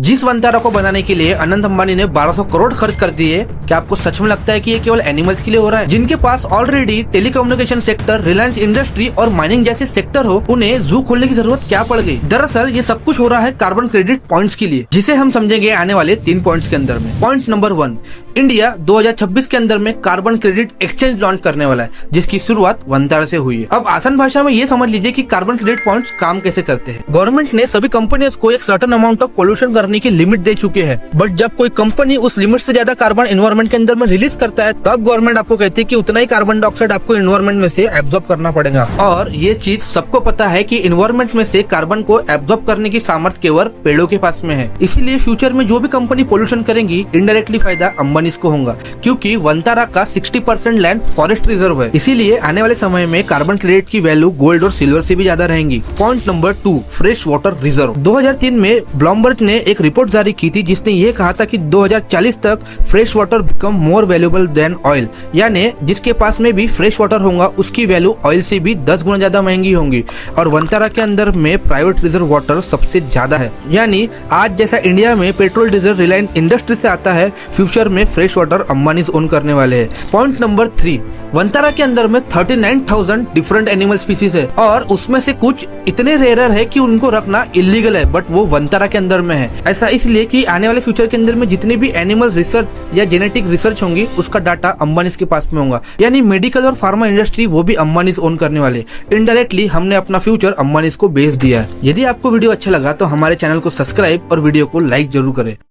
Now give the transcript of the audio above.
जिस वंतारा को बनाने के लिए अनंत अंबानी ने 1200 करोड़ खर्च कर दिए, क्या आपको सच में लगता है कि ये केवल एनिमल्स के लिए हो रहा है? जिनके पास already telecommunication sector, Reliance industry और माइनिंग जैसे सेक्टर हो, उन्हें जू खोलने की जरूरत क्या पड़ गई? दरअसल ये सब कुछ हो रहा है कार्बन क्रेडिट पॉइंट्स के लिए, जिसे हम समझेंगे आने वाले 3 पॉइंट्स के अंदर में। पॉइंट नंबर 1, इंडिया 2026 के अंदर में कार्बन क्रेडिट एक्सचेंज लॉन्च करने वाला है, जिसकी शुरुआत वंतारा से हुई है। अब आसान भाषा में ये समझ लीजिए कि कार्बन क्रेडिट पॉइंट्स काम कैसे करते हैं। गवर्नमेंट ने सभी कंपनियों को एक सर्टेन अमाउंट ऑफ पोल्यूशन करने की लिमिट दे चुके हैं, बट जब कोई कंपनी उस लिमिट से ज्यादा कार्बन एनवायरमेंट के अंदर में रिलीज करता है, तब गवर्नमेंट आपको कहती है कि उतना ही कार्बन डाइऑक्साइड आपको एनवायरमेंट में से एब्जॉर्ब करना पड़ेगा। और ये चीज सबको पता है कि एनवायरमेंट में से कार्बन को एब्जॉर्ब करने की सामर्थ्य केवल पेड़ों के पास में है। इसीलिए फ्यूचर में जो भी कंपनी पोल्यूशन करेंगी, इनडायरेक्टली फायदा अंबानी को होगा, क्योंकि वंतारा का 60% लैंड फॉरेस्ट रिजर्व है। इसीलिए आने वाले समय में कार्बन क्रेडिट की वैल्यू गोल्ड और सिल्वर से भी ज्यादा रहेंगी। Point number 2, fresh water reserve. 2003 में ब्लूमबर्ग ने एक रिपोर्ट जारी की थी, जिसने ये कहा था कि 2040 तक fresh water become more valuable than oil, यानी जिसके पास में भी फ्रेश वाटर होगा उसकी वैल्यू ऑयल से भी 10 गुना ज्यादा महंगी होंगी। और वंतारा के अंदर में प्राइवेट रिजर्व वाटर सबसे ज्यादा है, यानी आज जैसा इंडिया में पेट्रोल डीजल रिलायंस इंडस्ट्री से आता है, फ्यूचर में फ्रेश वाटर अंबानी ओन करने वाले हैं। पॉइंट नंबर 3, वंतारा के अंदर में 39,000 डिफरेंट एनिमल स्पीसीज है, और उसमें से कुछ इतने रेयर है कि उनको रखना इलीगल है, बट वो वंतारा के अंदर में है। ऐसा इसलिए कि आने वाले फ्यूचर के अंदर में जितने भी एनिमल रिसर्च या जेनेटिक रिसर्च होंगी, उसका डाटा अंबानी के पास में होगा, यानी मेडिकल और फार्मा इंडस्ट्री वो भी अंबानी ओन करने वाले। इनडायरेक्टली हमने अपना फ्यूचर अंबानी को बेच दिया है। यदि आपको वीडियो अच्छा लगा तो हमारे चैनल को सब्सक्राइब और वीडियो को लाइक जरूर करें।